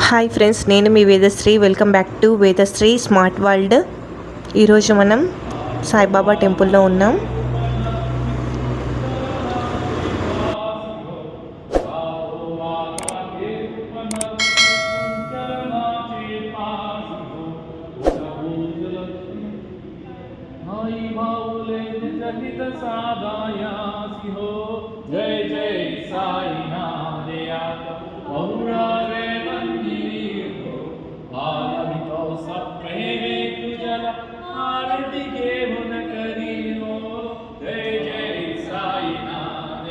Hi friends, నేను మీ Vedashree. Welcome back to Vedashree smart world. ఈరోజు మనం సాయిబాబా టెంపుల్లో ఉన్నాం. जय जय साईनाथ आरती सब प्रेमे तुझला आरती के मुन करी हो. जय जय साईनाथ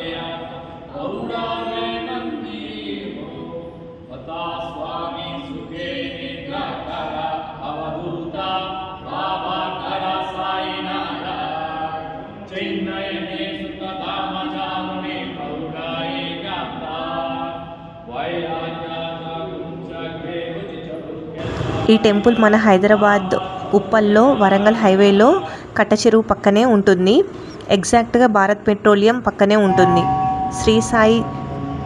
औरावे मंदिर हो. पता स्वामी सुखे निद्रा करा अवधूता बाबा करा साईनाथ चैन्नय में सुखता मजामुने औराए गाता वैराग्या ఈ టెంపుల్ మన హైదరాబాద్ ఉప్పల్లో వరంగల్ హైవేలో కట్టచెరువు పక్కనే ఉంటుంది. ఎగ్జాక్ట్గా భారత్ పెట్రోలియం పక్కనే ఉంటుంది. శ్రీ సాయి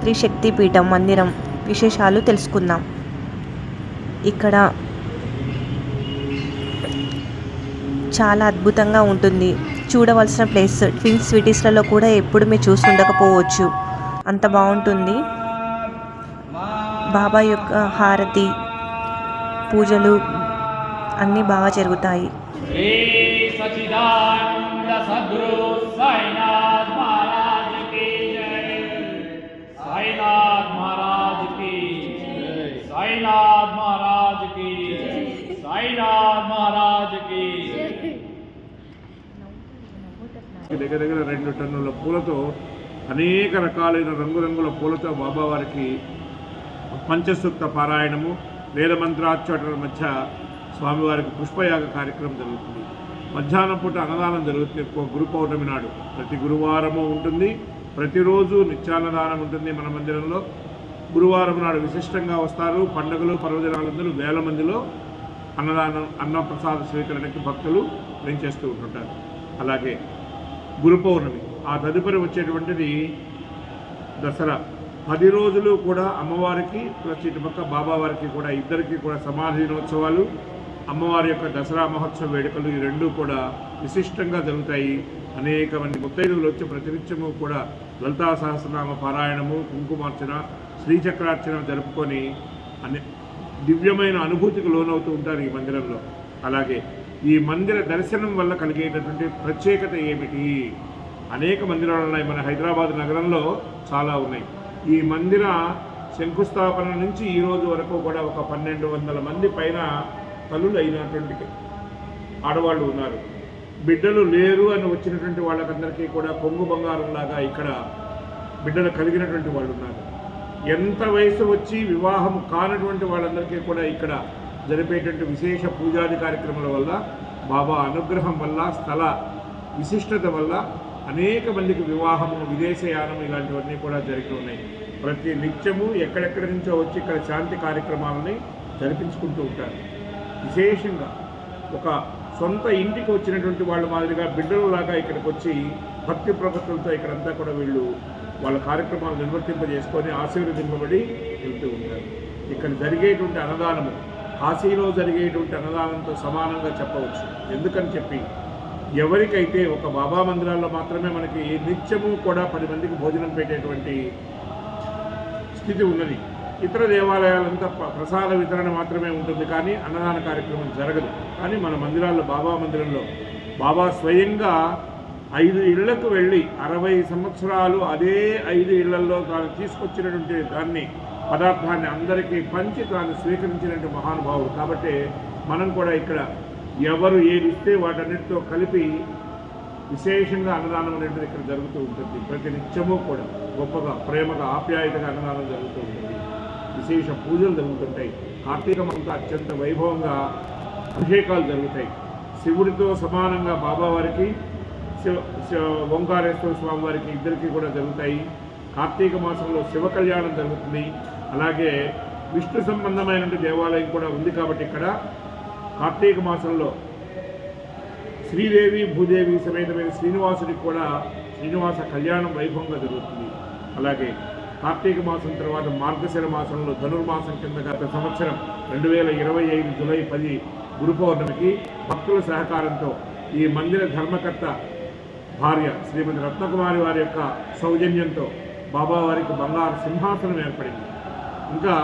త్రిశక్తి పీఠం మందిరం విశేషాలు తెలుసుకుందాం. ఇక్కడ చాలా అద్భుతంగా ఉంటుంది. చూడవలసిన ప్లేస్. ట్విన్ సిటీస్లలో కూడా ఎప్పుడు మీరు చూసి ఉండకపోవచ్చు, అంత బాగుంటుంది. బాబా యొక్క హారతి పూజలు అన్నీ బాగా జరుగుతాయి. దగ్గర దగ్గర 2 టన్నుల పూలతో అనేక రకాలైన రంగురంగుల పూలతో బాబావారికి పంచసూక్త పారాయణము, వేద మంత్రాచోటల మధ్య స్వామివారికి పుష్పయాగ కార్యక్రమం జరుగుతుంది. మధ్యాహ్నం పూట అన్నదానం జరుగుతుంది. గురు పౌర్ణమి నాడు ప్రతి గురువారము ఉంటుంది. ప్రతిరోజు నిత్యాన్నదానం ఉంటుంది మన మందిరంలో. గురువారం నాడు విశిష్టంగా వస్తారు. పండుగలు పర్వదినాలందరూ వేల మందిలో అన్నదానం అన్నప్రసాద స్వీకరణకి భక్తులు వెంచేస్తూ ఉంటుంటారు. అలాగే గురు పౌర్ణమి, ఆ తదుపరి వచ్చేటువంటిది దసరా. 10 రోజులు కూడా అమ్మవారికి ప్లస్ ఇటుపక్క బాబావారికి కూడా ఇద్దరికి కూడా సమాధి దినోత్సవాలు, అమ్మవారి యొక్క దసరా మహోత్సవ వేడుకలు ఈ రెండూ కూడా విశిష్టంగా జరుగుతాయి. అనేక మంది ముత్తైదువులు వచ్చి ప్రతినిత్యము కూడా లలితా సహస్రనామ పారాయణము, కుంకుమార్చన, శ్రీచక్రార్చన జరుపుకొని దివ్యమైన అనుభూతికి లోనవుతూ ఉంటారు ఈ మందిరంలో. అలాగే ఈ మందిర దర్శనం వల్ల కలిగేటటువంటి ప్రత్యేకత ఏమిటి? అనేక మందిరాలు ఉన్నాయి మన హైదరాబాద్ నగరంలో, చాలా ఉన్నాయి. ఈ మందిర శంకుస్థాపన నుంచి ఈ రోజు వరకు కూడా ఒక 1200 మంది పైన తల్లులు అయినటువంటి ఆడవాళ్ళు ఉన్నారు. బిడ్డలు లేరు అని వచ్చినటువంటి వాళ్ళకందరికీ కూడా కొంగు బంగారంలాగా ఇక్కడ బిడ్డలు కలిగినటువంటి వాళ్ళు ఉన్నారు. ఎంత వయసు వచ్చి వివాహం కానటువంటి వాళ్ళందరికీ కూడా ఇక్కడ జరిపేటువంటి విశేష పూజాది కార్యక్రమాల వల్ల, బాబా అనుగ్రహం వల్ల, స్థల విశిష్టత వల్ల అనేక మందికి వివాహము, విదేశయానం ఇలాంటివన్నీ కూడా జరిగి ఉన్నాయి. ప్రతి నిత్యము ఎక్కడెక్కడి నుంచో వచ్చి ఇక్కడ శాంతి కార్యక్రమాలని జరిపించుకుంటూ ఉంటారు. విశేషంగా ఒక సొంత ఇంటికి వచ్చినటువంటి వాళ్ళ మాదిరిగా బిడ్డలలాగా ఇక్కడికి వచ్చి భక్తి ప్రపత్తులతో ఇక్కడంతా కూడా వీళ్ళు వాళ్ళ కార్యక్రమాలు నిర్వర్తింపజేసుకొని ఆశీర్వదింపబడి వెళ్తూ ఉంటారు. ఇక్కడ జరిగేటువంటి అన్నదానము కాశీలో జరిగేటువంటి అన్నదానంతో సమానంగా చెప్పవచ్చు. ఎందుకని చెప్పి ఎవరికైతే ఒక బాబా మందిరాల్లో మాత్రమే మనకి నిత్యము కూడా 10 మందికి భోజనం పెట్టేటువంటి స్థితి ఉన్నది. ఇతర దేవాలయాలంతా ప్రసాద వితరణ మాత్రమే ఉంటుంది, కానీ అన్నదాన కార్యక్రమం జరగదు. కానీ మన మందిరాల్లో, బాబా మందిరంలో బాబా స్వయంగా 5 ఇళ్లకు వెళ్ళి 60 సంవత్సరాలు అదే 5 ఇళ్లలో తాను తీసుకొచ్చినటువంటి దాన్ని పదార్థాన్ని అందరికీ పంచి తాను స్వీకరించినటువంటి మహానుభావుడు. కాబట్టి మనం కూడా ఇక్కడ ఎవరు ఏది ఇస్తే వాటన్నిటితో కలిపి విశేషంగా అన్నదానం అనేది ఇక్కడ జరుగుతూ ఉంటుంది. ప్రతి నిత్యము కూడా గొప్పగా, ప్రేమగా, ఆప్యాయతగా అన్నదానం జరుగుతూ ఉంటుంది. విశేష పూజలు జరుగుతుంటాయి. కార్తీక మాసంలో అత్యంత వైభవంగా అభిషేకాలు జరుగుతాయి. శివుడితో సమానంగా బాబావారికి, ఓంకారేశ్వర స్వామి వారికి ఇద్దరికీ కూడా జరుగుతాయి. కార్తీక మాసంలో శివ కళ్యాణం జరుగుతుంది. అలాగే విష్ణు సంబంధమైన దేవాలయం కూడా ఉంది. కాబట్టి ఇక్కడ కార్తీక మాసంలో శ్రీదేవి భూదేవి సమేతమైన శ్రీనివాసుడికి కూడా శ్రీనివాస కళ్యాణం వైభవంగా జరుగుతుంది. అలాగే కార్తీక మాసం తర్వాత మార్గశిర మాసంలో ధనుర్మాసం కింద గత సంవత్సరం 2025 జూలై 10 గురు పౌర్ణమికి భక్తుల సహకారంతో ఈ మందిర ధర్మకర్త భార్య శ్రీమతి రత్నకుమారి వారి యొక్క సౌజన్యంతో బాబావారికి బంగారు సింహాసనం ఏర్పడింది. ఇంకా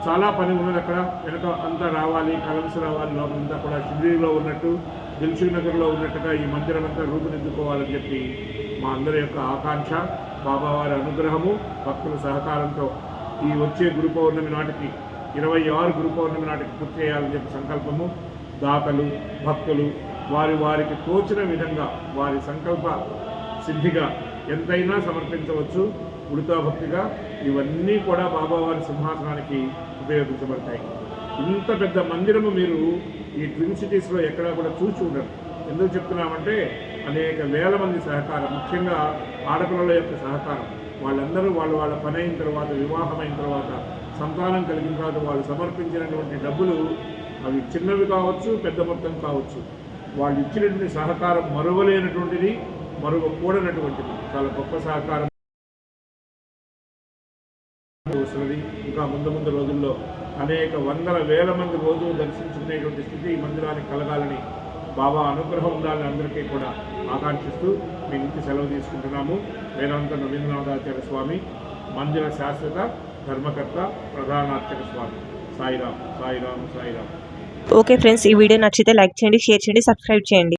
చాలా పని ఉన్నది అక్కడ. వెనక అంతా రావాలి, కలమ్స్ రావాలి, లోపలంతా కూడా షిరిడీలో ఉన్నట్టు, దిల్సుఖ్ నగర్లో ఉన్నట్టుగా ఈ మందిరం అంతా రూపుదిద్దుకోవాలని చెప్పి మా అందరి యొక్క ఆకాంక్ష. బాబావారి అనుగ్రహము, భక్తుల సహకారంతో ఈ వచ్చే గురు పౌర్ణమి నాటికి 26 గురు పౌర్ణమి నాటికి పూర్తి చేయాలని చెప్పి సంకల్పము. దాతలు, భక్తులు వారికి తోచిన విధంగా వారి సంకల్ప సిద్ధిగా ఎంతైనా సమర్పించవచ్చు. ఉడతా భక్తిగా ఇవన్నీ కూడా బాబావారి సింహాసనానికి ఉపయోగించబడతాయి. ఇంత పెద్ద మందిరము మీరు ఈ ట్విన్ సిటీస్లో ఎక్కడా కూడా చూసి ఉండరు. ఎందుకు చెప్తున్నామంటే అనేక వేల మంది సహకారం, ముఖ్యంగా ఆడపిల్లల యొక్క సహకారం. వాళ్ళందరూ వాళ్ళ పని అయిన తర్వాత, వివాహం అయిన తర్వాత, సంతానం కలిగిన తర్వాత వాళ్ళు సమర్పించినటువంటి డబ్బులు అవి చిన్నవి కావచ్చు, పెద్ద మొత్తం కావచ్చు, వాళ్ళు ఇచ్చినటువంటి సహకారం మరువలేనటువంటిది, మరువకూడనటువంటిది. చాలా గొప్ప సహకారం వస్తున్నది. ఇంకా ముందు రోజుల్లో అనేక వందల వేల మంది రోజు దర్శించుకునేటువంటి స్థితి ఈ మందిరానికి కలగాలని, బాబా అనుగ్రహం ఉండాలని అందరికీ కూడా ఆకాంక్షిస్తూ మీ నుంచి సెలవు తీసుకుంటున్నాము. వేదాంత నవీంద్రనాథాచార్య స్వామి, మందిర శాశ్వత ధర్మకర్త, ప్రధానార్చక స్వామి. సాయిరాం, సాయిరాం, సాయిరాం. ఓకే ఫ్రెండ్స్, ఈ వీడియో నచ్చితే లైక్ చేయండి, షేర్ చేయండి, సబ్స్క్రైబ్ చేయండి.